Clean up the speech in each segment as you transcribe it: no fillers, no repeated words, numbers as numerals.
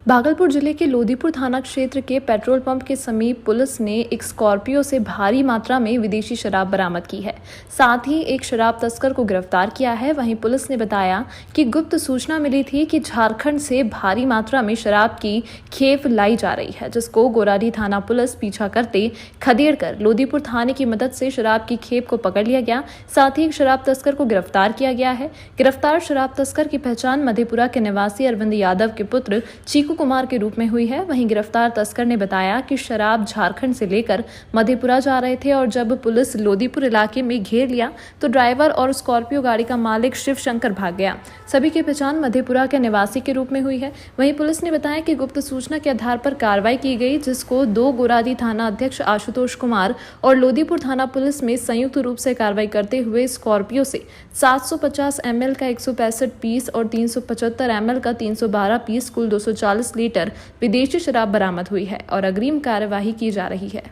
भागलपुर जिले के लोदीपुर थाना क्षेत्र के पेट्रोल पंप के समीप पुलिस ने एक स्कॉर्पियो से भारी मात्रा में विदेशी शराब बरामद की है। साथ ही एक शराब तस्कर को गिरफ्तार किया है। वहीं पुलिस ने बताया कि गुप्त सूचना मिली थी कि झारखंड से भारी मात्रा में शराब की खेप लाई जा रही है, जिसको गोरारी थाना पुलिस पीछा करते खदेड़कर लोदीपुर थाने की मदद से शराब की खेप को पकड़ लिया गया। साथ ही एक शराब तस्कर को गिरफ्तार किया गया है। गिरफ्तार शराब तस्कर की पहचान मधेपुरा के निवासी अरविंद यादव के पुत्र चीकू कुमार के रूप में हुई है। वहीं गिरफ्तार तस्कर ने बताया कि शराब झारखंड से लेकर मधेपुरा जा रहे थे और जब पुलिस लोदीपुर इलाके में घेर लिया तो ड्राइवर और स्कॉर्पियो गाड़ी का मालिक शिव शंकर भाग गया। सभी की पहचान मधेपुरा के निवासी के रूप में हुई है। वहीं पुलिस ने बताया कि गुप्त सूचना के आधार पर कार्रवाई की गई, जिसको 2 गोरारी थाना अध्यक्ष आशुतोष कुमार और लोदीपुर थाना पुलिस में संयुक्त रूप से कार्रवाई करते हुए स्कॉर्पियो से 750 ml का 165 पीस और 375 ml का 312 पीस कुल 240 लीटर विदेशी शराब बरामद हुई है और अग्रिम कार्यवाही की जा रही है।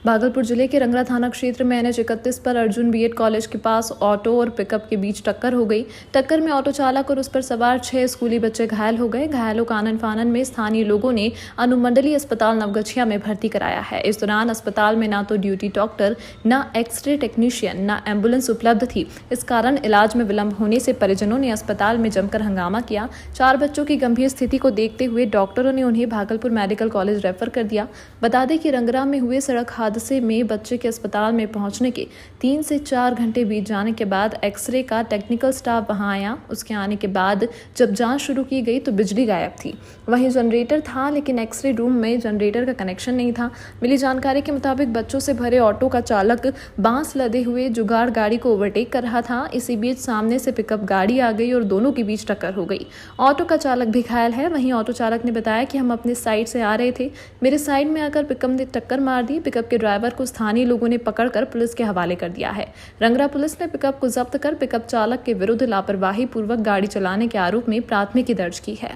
भागलपुर जिले के रंगरा थाना क्षेत्र में NH 31 पर अर्जुन बीएड कॉलेज के पास ऑटो और पिकअप के बीच टक्कर हो गई। टक्कर में ऑटो चालक और उस पर सवार 6 स्कूली बच्चे घायल हो गए। घायलों का आनन फानन में स्थानीय लोगों ने अनुमंडलीय अस्पताल नवगछिया में भर्ती कराया है। इस दौरान अस्पताल में न तो ड्यूटी डॉक्टर, न एक्सरे टेक्नीशियन, न एम्बुलेंस उपलब्ध थी। इस कारण इलाज में विलंब होने से परिजनों ने अस्पताल में जमकर हंगामा किया। 4 बच्चों की गंभीर स्थिति को देखते हुए डॉक्टरों ने उन्हें भागलपुर मेडिकल कॉलेज रेफर कर दिया। बता दें कि रंगरा में हुए सड़क हादसे में बच्चे के अस्पताल में पहुंचने के 3 से 4 घंटे बीत जाने के बाद एक्सरे का टेक्निकल स्टाफ वहां आया। उसके आने के बाद जब जांच शुरू की गई तो बिजली गायब थी। वहीं जनरेटर था, लेकिन एक्सरे रूम में जनरेटर का कनेक्शन नहीं था। मिली जानकारी के मुताबिक बच्चों से भरे ऑटो का चालक बांस लदे हुए जुगाड़ गाड़ी को ओवरटेक कर रहा था। इसी बीच सामने से पिकअप गाड़ी आ गई और दोनों के बीच टक्कर हो गई। ऑटो का चालक भी घायल है। वहीं ऑटो चालक ने बताया कि हम अपने साइड से आ रहे थे, मेरे साइड में आकर पिकअप ने टक्कर मार दी। पिकअप के ड्राइवर को स्थानीय लोगों ने पकड़कर पुलिस के हवाले कर दिया है। रंगरा पुलिस ने पिकअप को जब्त कर पिकअप चालक के विरुद्ध लापरवाही पूर्वक गाड़ी चलाने के आरोप में प्राथमिकी दर्ज की है।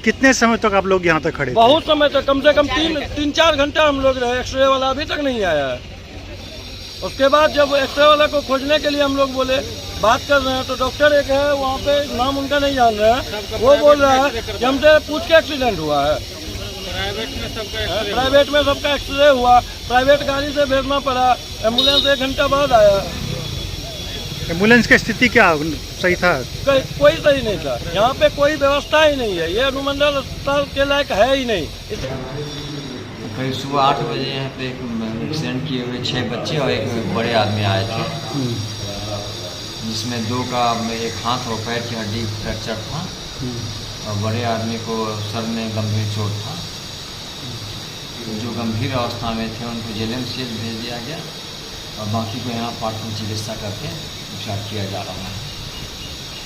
कितने समय तक आप लोग यहाँ तक खड़े थे? बहुत समय तक, कम से कम 3-4 घंटा हम लोग रहे। एक्सरे वाला अभी तक नहीं आया है। उसके बाद जब एक्सरे वाला को खोजने के लिए हम लोग बोले बात कर रहे हैं तो डॉक्टर एक है वहाँ पे, नाम उनका नहीं जान रहे हैं, वो बोल रहा है कि हमसे पूछ के एक्सीडेंट हुआ है। प्राइवेट में सबका एक्सरे हुआ, प्राइवेट गाड़ी से भेजना पड़ा। एम्बुलेंस 1 घंटा बाद आया। एम्बुलेंस की स्थिति क्या सही था? कोई सही नहीं था। यहाँ पे कोई व्यवस्था ही नहीं है। ये अनुमंडल अस्पताल के लायक है ही नहीं। करीब सुबह 8 बजे यहाँ पे एक एक्सीडेंट किए हुए 6 बच्चे और एक बड़े आदमी आए थे, जिसमें 2 का एक हाथ और पैर की हड्डी फ्रैक्चर था और बड़े आदमी को सर में गंभीर चोट था। जो गंभीर अवस्था में थे उनको JLMCH भेज दिया गया और बाकी को यहाँ प्राथमिक चिकित्सा करके उपचार किया जा रहा है।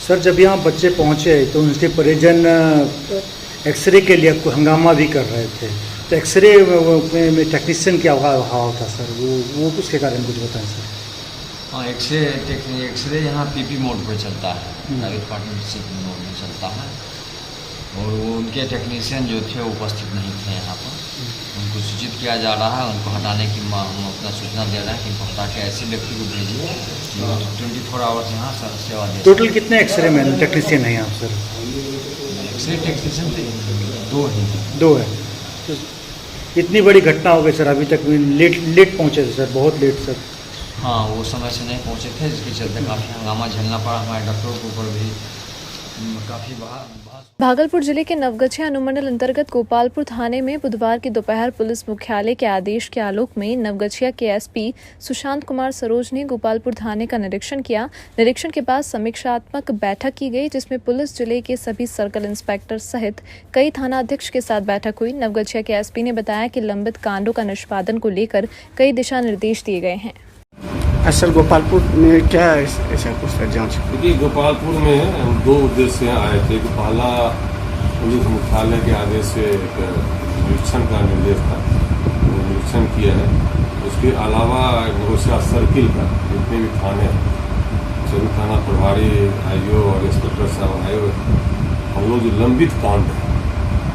सर, जब यहाँ बच्चे पहुँचे तो उनके परिजन एक्सरे के लिए हंगामा भी कर रहे थे, तो एक्सरे में टेक्नीशियन क्या अभाव था सर? वो उसके कारण कुछ बताएं सर। हाँ, एक्सरे यहाँ PP मोड पर चलता है, प्राइवेट पार्टनरशिप मोड में चलता है और वो उनके टेक्नीशियन जो थे उपस्थित नहीं थे यहाँ पर। उनको सूचित किया जा रहा है, उनको हटाने की हम अपना सूचना दे रहे हैं कि इनको हटा के ऐसे व्यक्ति को भेजिए जो 24 आवर्स यहाँ सेवा दे। टोटल कितने एक्सरे मैन टेक्नीशियन हैं यहाँ सर? एक्सरे टेक्नीशियन 2 है। तो इतनी बड़ी घटना हो गई सर, अभी तक लेट पहुँचे थे सर, बहुत लेट सर। हाँ, वो समय से नहीं पहुँचे थे, जिसके चलते काफ़ी हंगामा झेलना पड़ा। हमारे डॉक्टरों के ऊपर भी काफ़ी भागलपुर जिले के नवगछिया अनुमंडल अंतर्गत गोपालपुर थाने में बुधवार की दोपहर पुलिस मुख्यालय के आदेश के आलोक में नवगछिया के SP सुशांत कुमार सरोज ने गोपालपुर थाने का निरीक्षण किया। निरीक्षण के बाद समीक्षात्मक बैठक की गई, जिसमें पुलिस जिले के सभी सर्कल इंस्पेक्टर सहित कई थाना अध्यक्ष के साथ बैठक हुई। नवगछिया के SP ने बताया कि लंबित कांडों का निष्पादन को लेकर कई दिशा निर्देश दिए गए हैं। सर, गोपालपुर में क्या ऐसा कुछ जांच? देखिए, गोपालपुर में हम 2 उद्देश्य से आए थे। कि पहला पुलिस मुख्यालय के आदेश से एक निरीक्षण का निर्देश था, वो निरीक्षण किया है। उसके अलावा नवगछिया सर्किल का जितने भी थाने हैं, सभी थाना प्रभारी IO और इंस्पेक्टर साहब आए हुए, हम लोग जो लंबित कांड है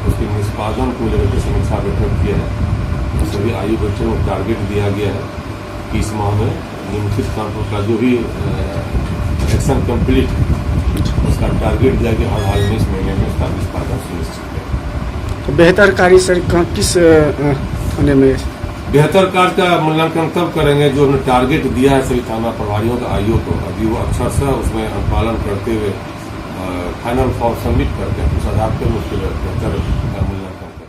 उसके निष्पादन को लेकर समीक्षा बैठक किया है। सभी IO बच्चों को टारगेट दिया गया है कि इस माह में निम्नलिखित कांडों का जो भी एक्शन कंप्लीट उसका टारगेट दिया कि हर हाल में इस महीने में उसका निष्पादन सुनिश्चित है। तो बेहतर कार्य सर किस थाने में? बेहतर कार्य का मूल्यांकन तब करेंगे जो हमने टारगेट दिया है सभी थाना प्रभारियों का आईओ को। अभी वो अक्षरशः उसमें अनुपालन करते हुए फाइनल फॉर्म सबमिट करते हैं, उस आधार पर उसके बेहतर मूल्यांकन करें।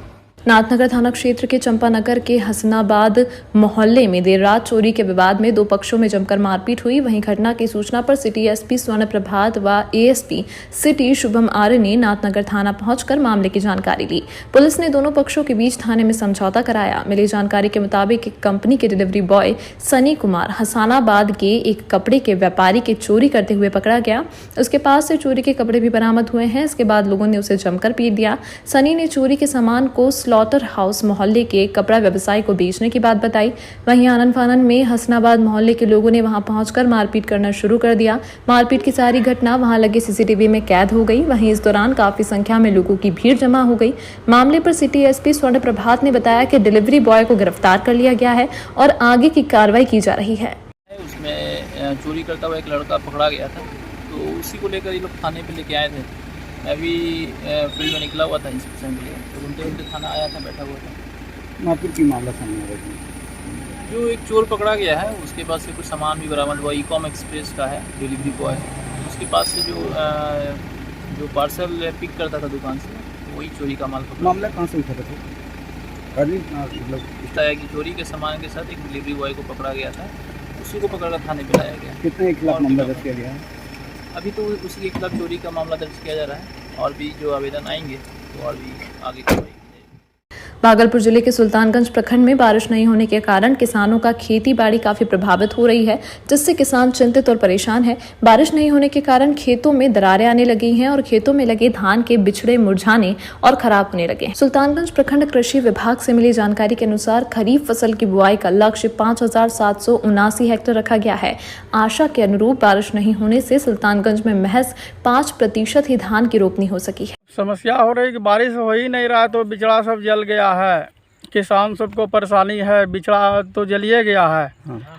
नाथनगर थाना क्षेत्र के चंपानगर के हसनाबाद मोहल्ले में देर रात चोरी के विवाद में दो पक्षों में जमकर मारपीट हुई। वहीं घटना की सूचना पर सिटी एसपी स्वर्ण प्रभात व एएसपी सिटी शुभम आर्य ने नाथनगर थाना पहुंचकर मामले की जानकारी ली। पुलिस ने दोनों पक्षों के बीच थाने में समझौता कराया। मिली जानकारी के मुताबिक एक कंपनी के डिलीवरी बॉय सनी कुमार हसनाबाद के एक कपड़े के व्यापारी के चोरी करते हुए पकड़ा गया। उसके पास से चोरी के कपड़े भी बरामद हुए हैं। इसके बाद लोगों ने उसे जमकर पीट दिया। सनी ने चोरी के सामान को स्लॉटर हाउस मोहल्ले के कपड़ा व्यवसायी को बेचने की बात बताई। वहीं आनन फानन में हसनाबाद मोहल्ले के लोगों ने वहां पहुंचकर मारपीट करना शुरू कर दिया। मारपीट की सारी घटना वहां लगे सीसीटीवी में कैद हो गई। वहीं इस दौरान काफी संख्या में लोगों की भीड़ जमा हो गई। मामले पर सिटी एसपी स्वर्ण प्रभात ने बताया कि डिलीवरी बॉय को गिरफ्तार कर लिया गया है और आगे की कार्रवाई की जा रही है। उसमें चोरी करता हुआ एक लड़का पकड़ा गया था, तो उसी को लेकर ये लोग थाने पे लेके आए थे। मैं भी फील्ड में निकला हुआ था इंस्पेक्शन के लिए, तो घूमते थाना आया था, बैठा हुआ था। मारपीट की मामला सामने आया जो एक चोर पकड़ा गया है उसके पास से कुछ सामान भी बरामद हुआ। ईकॉम एक्सप्रेस का है डिलीवरी बॉय, उसके पास से जो पार्सल पिक करता था दुकान से, वही चोरी का माल पकड़ा। मामला कहाँ से उठा था? बताया कि चोरी के सामान के साथ एक डिलीवरी बॉय को पकड़ा गया था, उसी को पकड़कर थाने पे लाया गया। कितने खिलाफ मामला दर्ज किया गया है? अभी तो उसी के खिलाफ चोरी का मामला दर्ज किया जा रहा है, और भी जो आवेदन आएंगे तो और भी आगे कार्रवाई। भागलपुर जिले के सुल्तानगंज प्रखंड में बारिश नहीं होने के कारण किसानों का खेती बाड़ी काफी प्रभावित हो रही है, जिससे किसान चिंतित और परेशान है। बारिश नहीं होने के कारण खेतों में दरारें आने लगी हैं और खेतों में लगे धान के बिछड़े मुरझाने और खराब होने लगे। सुल्तानगंज प्रखंड कृषि विभाग से मिली जानकारी के अनुसार खरीफ फसल की बुआई का लक्ष्य 5,779 हेक्टेयर रखा गया है। आशा के अनुरूप बारिश नहीं होने से सुल्तानगंज में महज 5% ही धान की रोपनी हो सकी है। समस्या हो रही कि बारिश हो ही नहीं रहा, तो बिचड़ा सब जल गया है। किसान सबको परेशानी है, बिचड़ा तो जलिए गया है।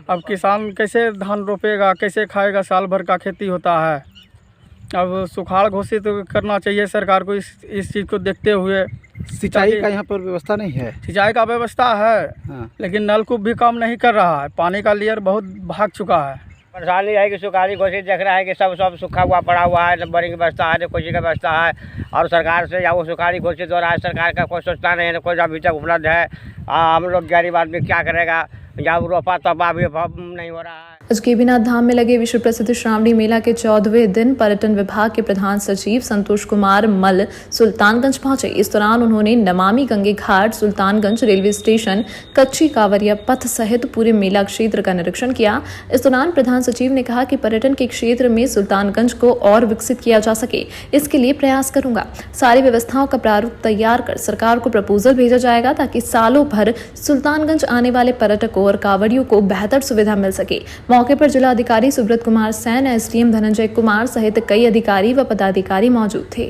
अब किसान कैसे धान रोपेगा, कैसे खाएगा? साल भर का खेती होता है। अब सुखाड़ घोषित करना चाहिए सरकार को इस चीज़ को देखते हुए। सिंचाई का यहाँ पर व्यवस्था नहीं है? सिंचाई का व्यवस्था है, लेकिन नलकूप भी काम नहीं कर रहा है। पानी का लेयर बहुत भाग चुका है। परेशानी है कि सुखाड़ी घोषित देख रहा है कि सब सूखा हुआ पड़ा हुआ है, न बोरिंग की व्यवस्था है, न कोई की व्यवस्था है। और सरकार से या वो सुखाड़ी घोषित हो रहा है, सरकार का कोई सोचता नहीं है, कोई अभी तक उपलब्ध है। हम लोग गरीब आदमी क्या करेगा? जब रोपा तब अभी नहीं हो रहा है। केबीनाथ धाम में लगे विश्व प्रसिद्ध श्रावणी मेला के 14वें दिन पर्यटन विभाग के प्रधान सचिव संतोष कुमार मल सुल्तानगंज पहुंचे। इस दौरान उन्होंने नमामि गंगे घाट, सुल्तानगंज रेलवे स्टेशन, कच्ची कांवरिया पथ सहित पूरे मेला क्षेत्र का निरीक्षण किया। इस दौरान प्रधान सचिव ने कहा कि पर्यटन के क्षेत्र में सुल्तानगंज को और विकसित किया जा सके, इसके लिए प्रयास करूंगा। सारी व्यवस्थाओं का प्रारूप तैयार कर सरकार को प्रपोजल भेजा जाएगा, ताकि सालों भर सुल्तानगंज आने वाले पर्यटकों और कांवड़ियों को बेहतर सुविधा मिल सके। मौके पर जिलाधिकारी सुब्रत कुमार सैन, एसडीएम धनंजय कुमार सहित कई अधिकारी व पदाधिकारी मौजूद थे।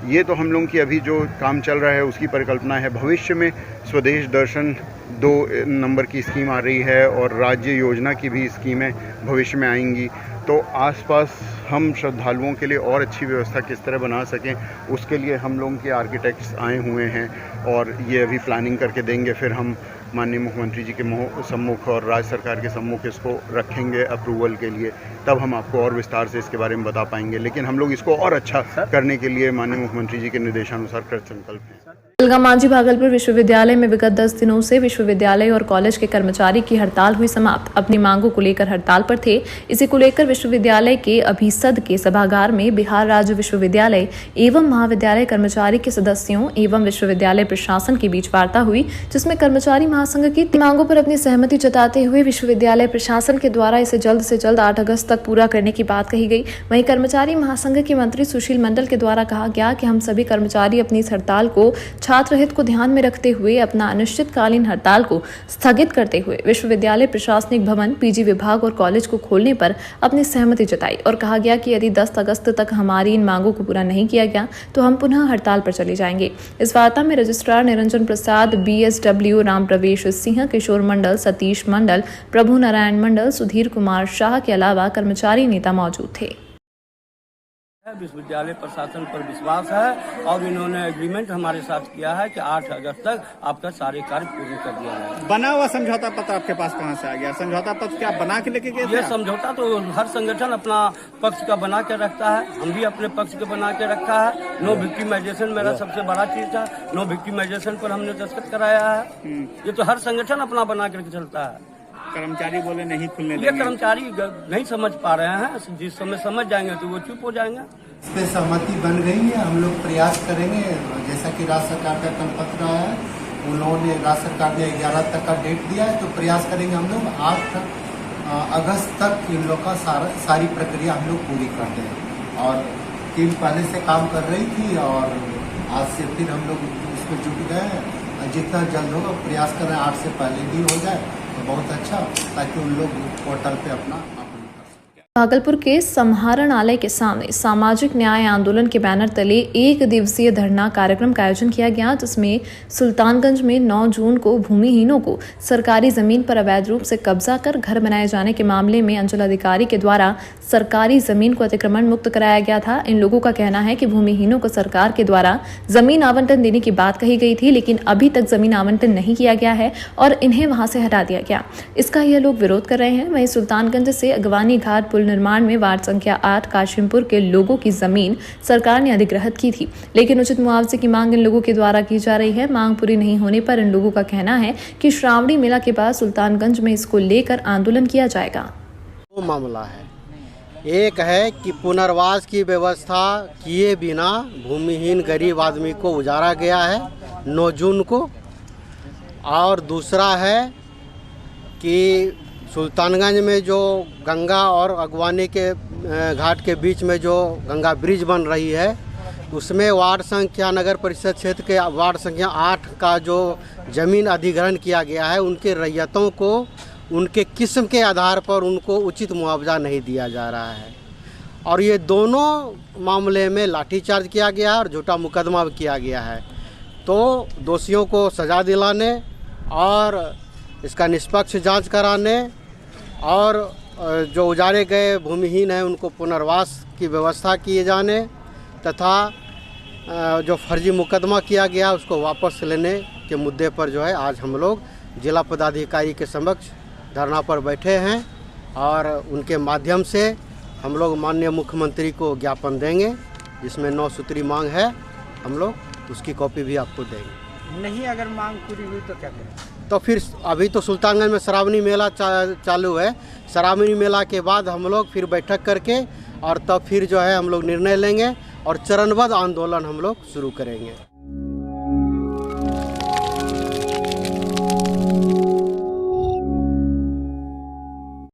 ये तो हम लोगों की अभी जो काम चल रहा है उसकी परिकल्पना है। भविष्य में स्वदेश दर्शन 2 नंबर की स्कीम आ रही है और राज्य योजना की भी स्कीमें भविष्य में आएंगी। तो आसपास हम श्रद्धालुओं के लिए और अच्छी व्यवस्था किस तरह बना सकें, उसके लिए हम लोगों के आर्किटेक्ट्स आए हुए हैं और ये अभी प्लानिंग करके देंगे। फिर हम माननीय मुख्यमंत्री जी के सम्मुख और राज्य सरकार के सम्मुख इसको रखेंगे अप्रूवल के लिए, तब हम आपको और विस्तार से इसके बारे में बता पाएंगे। लेकिन हम लोग इसको और अच्छा करने के लिए माननीय मुख्यमंत्री जी के निर्देशानुसार कृत संकल्प हैं। मांझी भागलपुर विश्वविद्यालय में विगत 10 दिनों से विश्वविद्यालय और कॉलेज के कर्मचारी की हड़ताल हुई समाप्त। अपनी मांगों को लेकर हड़ताल पर थे। इसी को लेकर विश्वविद्यालय के अभिसद के सभागार में बिहार राज्य विश्वविद्यालय एवं महाविद्यालय कर्मचारी के सदस्यों एवं विश्वविद्यालय प्रशासन के बीच वार्ता हुई, जिसमें कर्मचारी महासंघ की मांगों पर अपनी सहमति जताते हुए विश्वविद्यालय प्रशासन के द्वारा इसे जल्द से जल्द 8 अगस्त तक पूरा करने की बात कही गई। वहीं कर्मचारी महासंघ के मंत्री सुशील मंडल के द्वारा कहा गया कि हम सभी कर्मचारी अपनी इस हड़ताल को छात्र हित को ध्यान में रखते हुए अपना अनिश्चितकालीन हड़ताल को स्थगित करते हुए विश्वविद्यालय प्रशासनिक भवन, पीजी विभाग और कॉलेज को खोलने पर अपनी सहमति जताई और कहा गया कि यदि 10 अगस्त तक हमारी इन मांगों को पूरा नहीं किया गया तो हम पुनः हड़ताल पर चले जाएंगे। इस वार्ता में रजिस्ट्रार निरंजन प्रसाद, बीएसडब्ल्यू राम प्रवेश सिंह, किशोर मंडल, सतीश मंडल, प्रभु नारायण मंडल, सुधीर कुमार शाह के अलावा कर्मचारी नेता मौजूद थे। विश्वविद्यालय प्रशासन पर विश्वास है और इन्होंने एग्रीमेंट हमारे साथ किया है कि 8 अगस्त तक आपका सारे कार्य पूरे कर दिया है। बना हुआ समझौता पत्र आपके पास कहाँ से आ गया? समझौता पत्र क्या बना के लेके गए थे? ये समझौता तो हर संगठन अपना पक्ष का बना के रखता है, हम भी अपने पक्ष का बना के रखा है। नो विक्टिमाइजेशन मेरा सबसे बड़ा चीज था, नो विक्टिमाइजेशन पर हमने दस्तखत कराया है। ये तो हर संगठन अपना बना के चलता है। कर्मचारी बोले नहीं खुलने ये कर्मचारी नहीं समझ पा रहे हैं, जिस समय समझ जाएंगे तो वो चुप हो जाएंगे। इस पे सहमति बन गई है, हम लोग प्रयास करेंगे। जैसा कि राज्य सरकार का कल्पत्र रहा है, उन्होंने राज्य सरकार ने 11 तक का डेट दिया है, तो प्रयास करेंगे हम लोग 8 अगस्त तक इन लोग का सारी प्रक्रिया हम लोग पूरी कर दें। और टीम पहले से काम कर रही थी और आज से फिर हम लोग इसमें जुट गए हैं। जितना जल्द होगा प्रयास कर रहे हैं 8 से पहले भी हो जाए तो बहुत अच्छा, ताकि उन लोग पोर्टल पे अपना भागलपुर के समाहरणालय के सामने सामाजिक न्याय आंदोलन के बैनर तले 1 दिवसीय धरना कार्यक्रम का आयोजन किया गया, जिसमें सुल्तानगंज में 9 जून को भूमिहीनों को सरकारी जमीन पर अवैध रूप से कब्जा कर घर बनाए जाने के मामले में अंचल अधिकारी के द्वारा सरकारी जमीन को अतिक्रमण मुक्त कराया गया था। इन लोगों का कहना है कि भूमिहीनों को सरकार के द्वारा जमीन आवंटन देने की बात कही गई थी, लेकिन अभी तक जमीन आवंटन नहीं किया गया है और इन्हें वहां से हटा दिया गया। इसका ये लोग विरोध कर रहे हैं। वहीं सुल्तानगंज से अगवानी घाट पुल निर्माण में वार्ड संख्या 8 काशिमपुर के लोगों की जमीन सरकार ने अधिग्रहित की थी, लेकिन उचित मुआवजे की मांग इन लोगों के द्वारा की जा रही है। मांग पूरी नहीं होने पर इन लोगों का कहना है कि श्रावणी मेला के बाद सुल्तानगंज में इसको लेकर आंदोलन किया जाएगा। दो मामला है, एक है कि पुनर्वास की व्यवस्था किए बिना भूमिहीन गरीब आदमी को उजाड़ा गया है 9 जून को, और दूसरा है कि सुल्तानगंज में जो गंगा और अगवानी के घाट के बीच में जो गंगा ब्रिज बन रही है, उसमें वार्ड संख्या नगर परिषद क्षेत्र के वार्ड संख्या 8 का जो ज़मीन अधिग्रहण किया गया है, उनके रैयतों को उनके किस्म के आधार पर उनको उचित मुआवजा नहीं दिया जा रहा है। और ये दोनों मामले में लाठीचार्ज किया गया है और झूठा मुकदमा भी किया गया है। तो दोषियों को सज़ा दिलाने और इसका निष्पक्ष जांच कराने और जो उजाड़े गए भूमिहीन हैं उनको पुनर्वास की व्यवस्था किए जाने तथा जो फर्जी मुकदमा किया गया उसको वापस लेने के मुद्दे पर जो है आज हम लोग जिला पदाधिकारी के समक्ष धरना पर बैठे हैं और उनके माध्यम से हम लोग माननीय मुख्यमंत्री को ज्ञापन देंगे, जिसमें 9 सूत्री मांग है। हम लोग उसकी कॉपी भी आपको देंगे। नहीं अगर मांग पूरी हुई तो क्या करें? तो फिर अभी तो सुल्तानगंज में श्रावणी मेला चालू है, श्रावणी मेला के बाद हम लोग फिर बैठक करके और तब फिर जो है हम लोग निर्णय लेंगे और चरणबद्ध आंदोलन हम लोग शुरू करेंगे।